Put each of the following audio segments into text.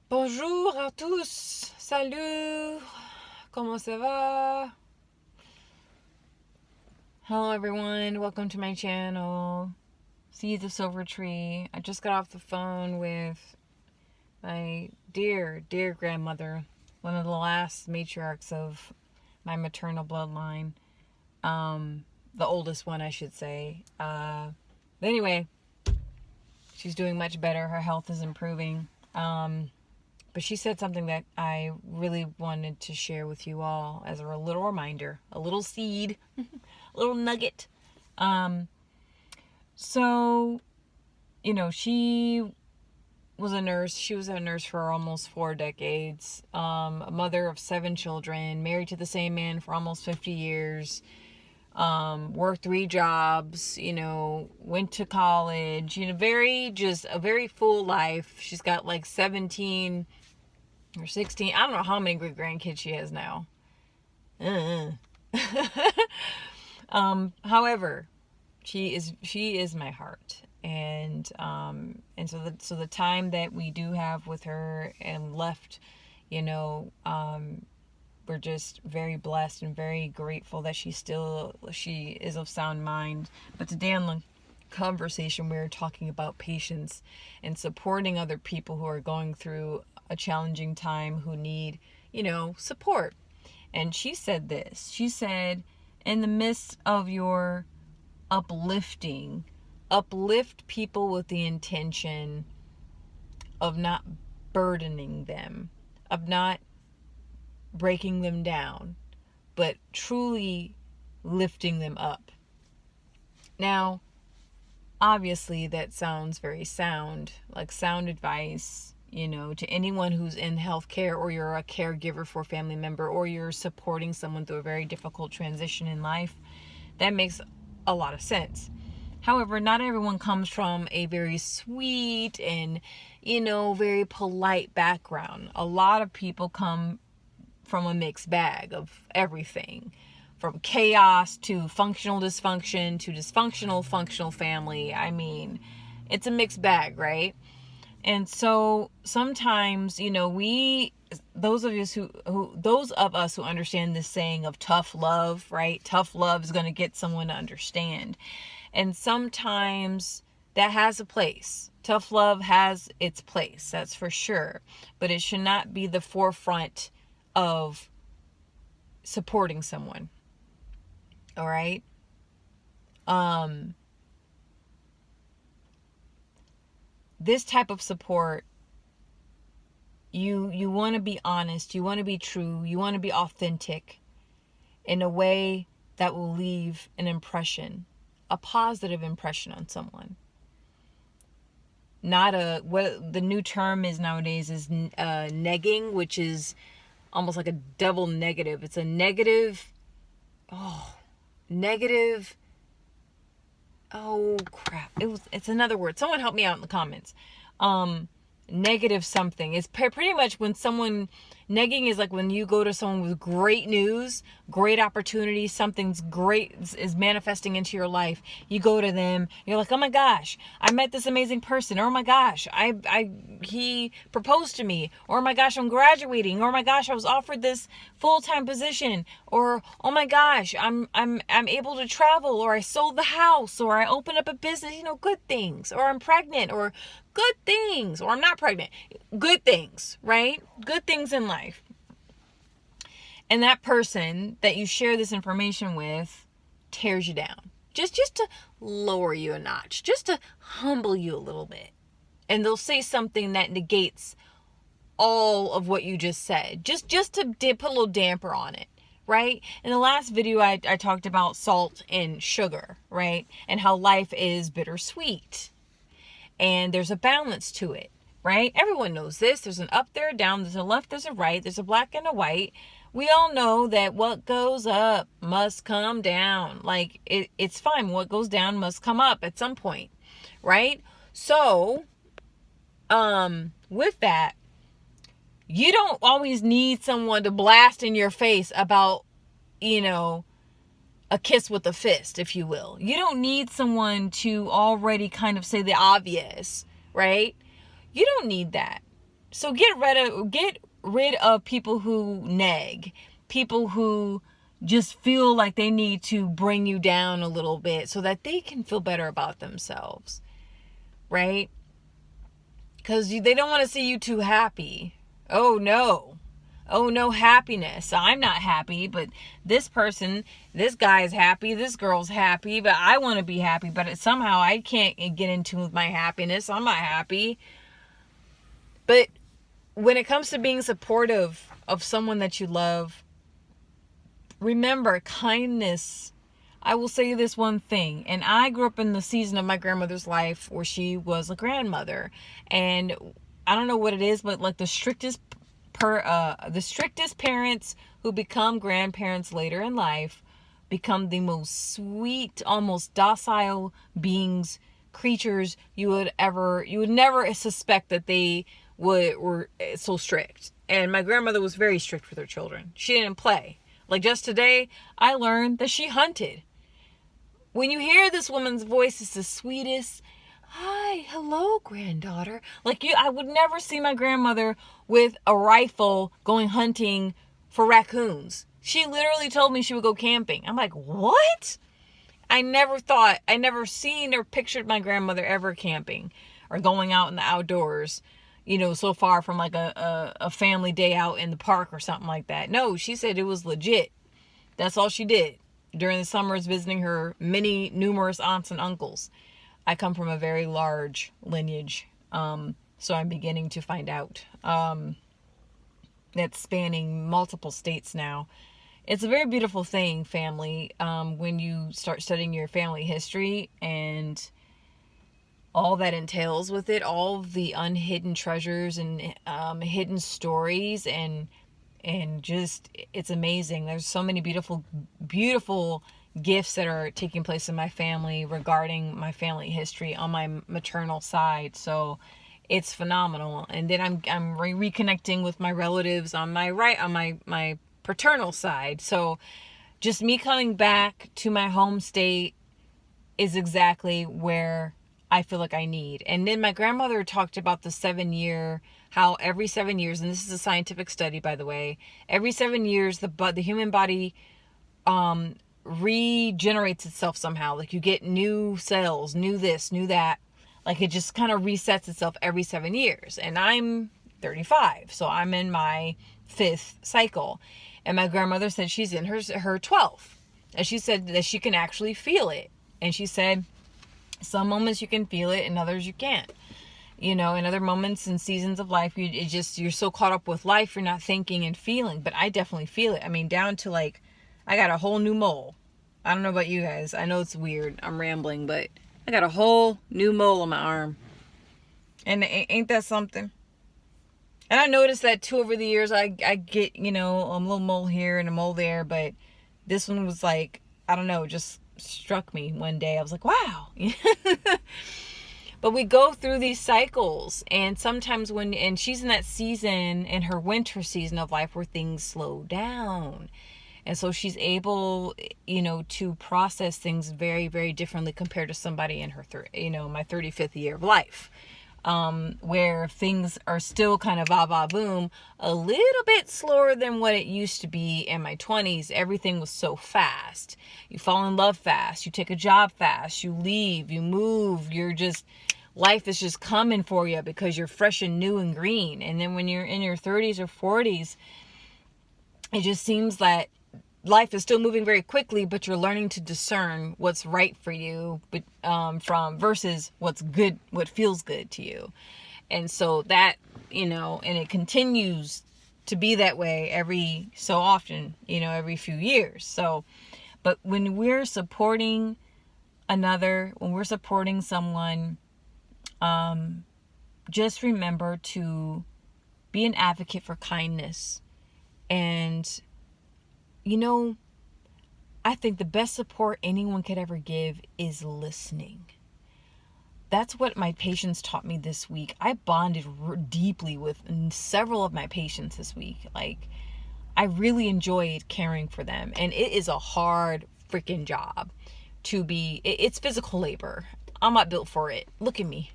Bonjour à tous. Salut. Comment ça va? Hello everyone. Welcome to my channel. Seeds of Silver Tree. I just got off the phone with my dear grandmother, one of the last matriarchs of my maternal bloodline. The oldest one, I should say. But anyway, she's doing much better. Her health is improving. But she said something that I really wanted to share with you all as a little reminder, a little seed, a little nugget. So, she was a nurse. She was a nurse for almost 4 decades. A mother of 7 children, married to the same man for almost 50 years. Worked 3 jobs, went to college, a very full life. She's got like 17 or 16. I don't know how many great grandkids she has now. However, she is my heart. And so the time that we do have with her and left, we're just very blessed and very grateful that she is of sound mind. But today on the conversation, we're talking about patience and supporting other people who are going through a challenging time, who need, support. And she said this. She said, in the midst of your uplifting, uplift people with the intention of not burdening them, of not breaking them down, but truly lifting them up. Now, obviously that sounds very sound, like sound advice, to anyone who's in healthcare, or you're a caregiver for a family member, or you're supporting someone through a very difficult transition in life. That makes a lot of sense. However, not everyone comes from a very sweet and, very polite background. A lot of people come from a mixed bag of everything, from chaos to functional dysfunction to dysfunctional functional family. I mean, it's a mixed bag, right? And so sometimes, those of us who understand this saying of tough love, right? Tough love is going to get someone to understand. And sometimes that has a place. Tough love has its place, that's for sure. But it should not be the forefront of supporting someone. All right? This type of support, you want to be honest, you want to be true, you want to be authentic in a way that will leave an impression, a positive impression on someone. Not what the new term is nowadays is negging, which is almost like a double negative. It's a negative, oh crap, it's another word. Someone help me out in the comments. Negative something. It's pretty much when someone, negging is like when you go to someone with great news, great opportunity, something's great is manifesting into your life. You go to them, you're like, oh my gosh, I met this amazing person, or oh my gosh, he proposed to me, or oh my gosh, I'm graduating, or oh my gosh, I was offered this full-time position, or oh my gosh, I'm able to travel, or I sold the house, or I opened up a business, good things, or I'm pregnant, or good things, or I'm not pregnant. Good things, right? Good things in life. And that person that you share this information with tears you down. Just to lower you a notch, just to humble you a little bit. And they'll say something that negates all of what you just said. Just to put a little damper on it. Right? In the last video, I talked about salt and sugar, right? And how life is bittersweet. And there's a balance to it, right? Everyone knows this. There's an up, there, a down, there's a left, there's a right, there's a black and a white. We all know that what goes up must come down. Like, it's fine. What goes down must come up at some point, right? So, with that, you don't always need someone to blast in your face about, a kiss with a fist, if you will. You don't need someone to already kind of say the obvious, right? You don't need that. So get rid of people who nag, people who just feel like they need to bring you down a little bit so that they can feel better about themselves, right? Because they don't want to see you too happy. Oh no happiness. I'm not happy, but this guy is happy, this girl's happy, but I want to be happy, but somehow I can't get in tune with my happiness. I'm not happy. But when it comes to being supportive of someone that you love, remember, kindness. I will say this one thing, and I grew up in the season of my grandmother's life where she was a grandmother, and I don't know what it is, but like the strictest parents who become grandparents later in life become the most sweet, almost docile beings, creatures you would never suspect that they were so strict. And my grandmother was very strict with her children. She didn't play. Like just today, I learned that she hunted. When you hear this woman's voice, it's the sweetest. Hi, hello, granddaughter. I would never see my grandmother with a rifle going hunting for raccoons. She literally told me she would go camping. I'm like, what? I never seen or pictured my grandmother ever camping or going out in the outdoors, so far from like a family day out in the park or something like that. No, she said it was legit. That's all she did during the summers, visiting her numerous aunts and uncles. I come from a very large lineage, so I'm beginning to find out that's spanning multiple states now. It's a very beautiful thing, family, when you start studying your family history and all that entails with it, all of the unhidden treasures and hidden stories, and just, it's amazing. There's so many beautiful gifts that are taking place in my family regarding my family history on my maternal side. So it's phenomenal. And then I'm reconnecting with my relatives on my paternal side. So just me coming back to my home state is exactly where I feel like I need. And then my grandmother talked about the 7-year, how every 7 years, and this is a scientific study, by the way, every 7 years, the human body regenerates itself somehow. Like you get new cells, new this, new that. Like it just kind of resets itself every 7 years. And I'm 35, so I'm in my 5th cycle. And my grandmother said she's in her 12th. And she said that she can actually feel it. And she said some moments you can feel it and others you can't. In other moments and seasons of life, you're so caught up with life, you're not thinking and feeling. But I definitely feel it. I mean, down to like, I got a whole new mole. I don't know about you guys. I know it's weird. I'm rambling, but I got a whole new mole on my arm. And ain't that something? And I noticed that too over the years. I get, a little mole here and a mole there. But this one was like, I don't know, just struck me one day. I was like, wow. But we go through these cycles, and sometimes and she's in that season, in her winter season of life, where things slow down. And so she's able, to process things very, very differently compared to somebody in her, my 35th year of life, where things are still kind of boom, a little bit slower than what it used to be in my 20s. Everything was so fast. You fall in love fast. You take a job fast. You leave. You move. Life is just coming for you because you're fresh and new and green. And then when you're in your 30s or 40s, it just seems that life is still moving very quickly, but you're learning to discern what's right for you, from versus what's good, what feels good to you. And so that, and it continues to be that way every so often, every few years. So, but when we're supporting someone, just remember to be an advocate for kindness. And I think the best support anyone could ever give is listening. That's what my patients taught me this week. I bonded deeply with several of my patients this week. Like, I really enjoyed caring for them. And it is a hard freaking job it's physical labor. I'm not built for it. Look at me.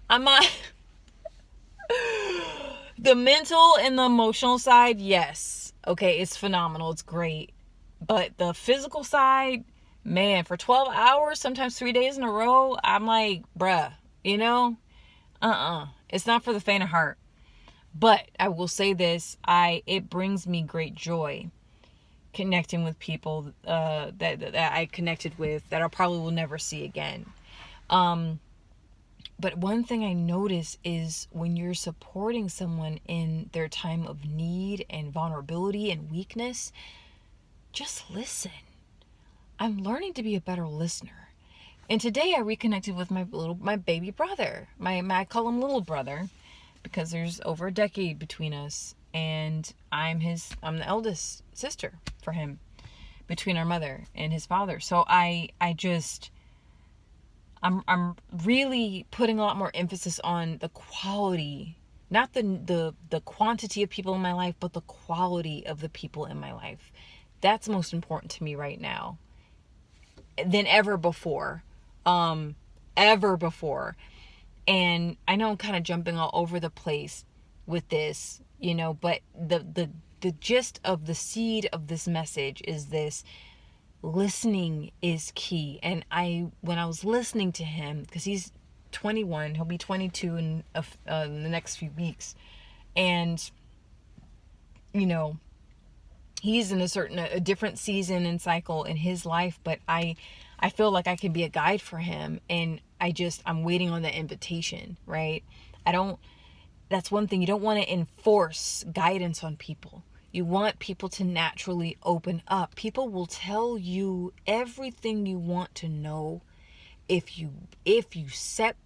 I'm not. The mental and the emotional side, yes. Okay, it's phenomenal. It's great. But the physical side, man, for 12 hours, sometimes 3 days in a row, I'm like, bruh, you know? It's not for the faint of heart. But I will say this, it brings me great joy connecting with people that I connected with that I probably will never see again. But one thing I notice is when you're supporting someone in their time of need and vulnerability and weakness, just listen. I'm learning to be a better listener. And today I reconnected with my baby brother. I call him little brother because there's over a decade between us, and I'm the eldest sister for him between our mother and his father. So I'm really putting a lot more emphasis on the quality, not the quantity of people in my life, but the quality of the people in my life. That's most important to me right now than ever before. Ever before. And I know I'm kind of jumping all over the place with this, but the gist of the seed of this message is this: listening is key. And when I was listening to him, because he's 21, he'll be 22 in the next few weeks, and he's in a different season and cycle in his life, but I feel like I can be a guide for him, and I'm waiting on the invitation, right? That's one thing. You don't want to enforce guidance on people. You want people to naturally open up. People will tell you everything you want to know if you set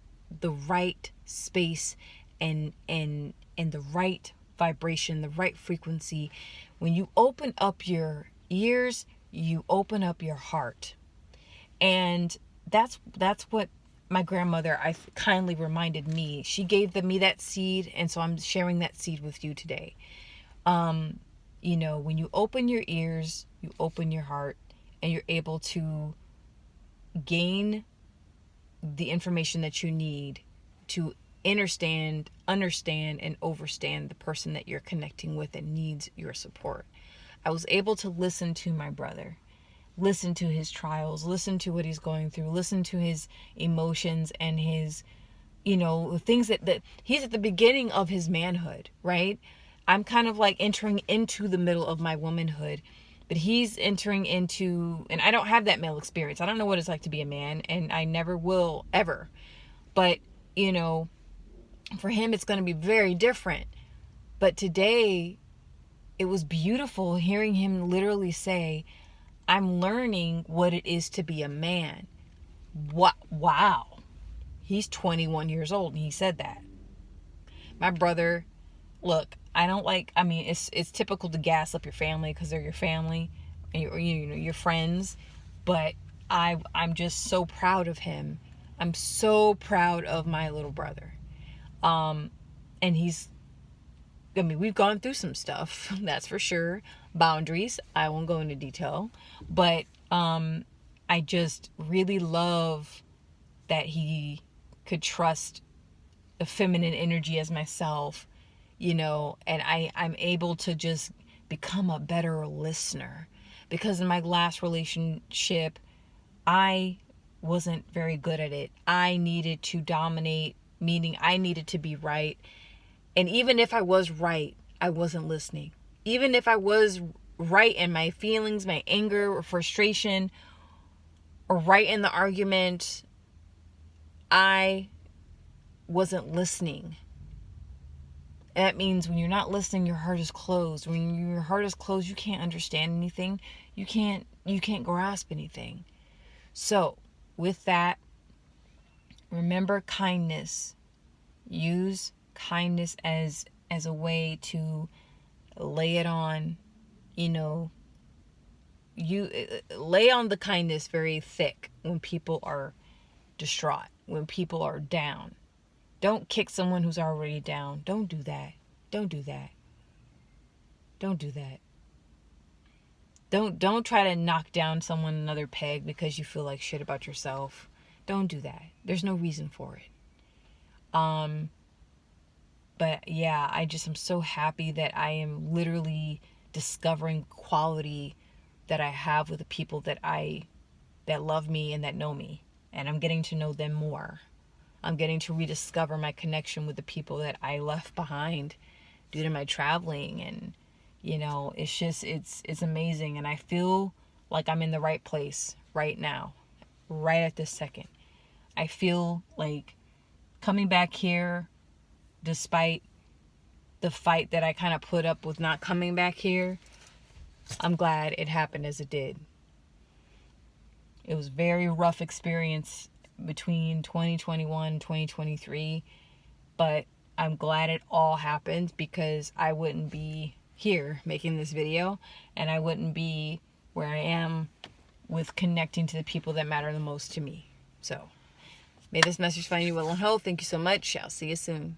the right space and the right vibration, the right frequency. When you open up your ears, you open up your heart. And that's what my grandmother kindly reminded me. She gave me that seed, and so I'm sharing that seed with you today. When you open your ears, you open your heart, and you're able to gain the information that you need to understand, and overstand the person that you're connecting with and needs your support. I was able to listen to my brother, listen to his trials, listen to what he's going through, listen to his emotions and his, things that he's at the beginning of his manhood, right? I'm kind of like entering into the middle of my womanhood, but he's entering into, and I don't have that male experience. I don't know what it's like to be a man, and I never will ever. But, for him, it's going to be very different. But today, it was beautiful hearing him literally say, I'm learning what it is to be a man. What? Wow. He's 21 years old and he said that. My brother, look, it's typical to gas up your family because they're your family and your friends, but I'm just so proud of him. I'm so proud of my little brother. And we've gone through some stuff, that's for sure. Boundaries, I won't go into detail, but I just really love that he could trust the feminine energy as myself, and I'm able to just become a better listener, because in my last relationship, I wasn't very good at it. I needed to dominate, meaning I needed to be right. And even if I was right, I wasn't listening. Even if I was right in my feelings, my anger or frustration, or right in the argument, I wasn't listening. And that means when you're not listening, your heart is closed. When your heart is closed, you can't understand anything. You can't grasp anything. So, with that, remember kindness. Use kindness as a way to lay it on, you lay on the kindness very thick when people are distraught, when people are down. Don't kick someone who's already down. Don't do that. Don't do that. Don't do that. Don't try to knock down someone another peg because you feel like shit about yourself. Don't do that. There's no reason for it. But yeah, I'm so happy that I am literally discovering quality that I have with the people that love me and that know me. And I'm getting to know them more. I'm getting to rediscover my connection with the people that I left behind due to my traveling. And it's amazing. And I feel like I'm in the right place right now, right at this second. I feel like coming back here, despite the fight that I kind of put up with not coming back here, I'm glad it happened as it did. It was a very rough experience between 2021 and 2023, but I'm glad it all happened, because I wouldn't be here making this video, and I wouldn't be where I am with connecting to the people that matter the most to me. So may this message find you well and whole. Thank you so much. I'll see you soon.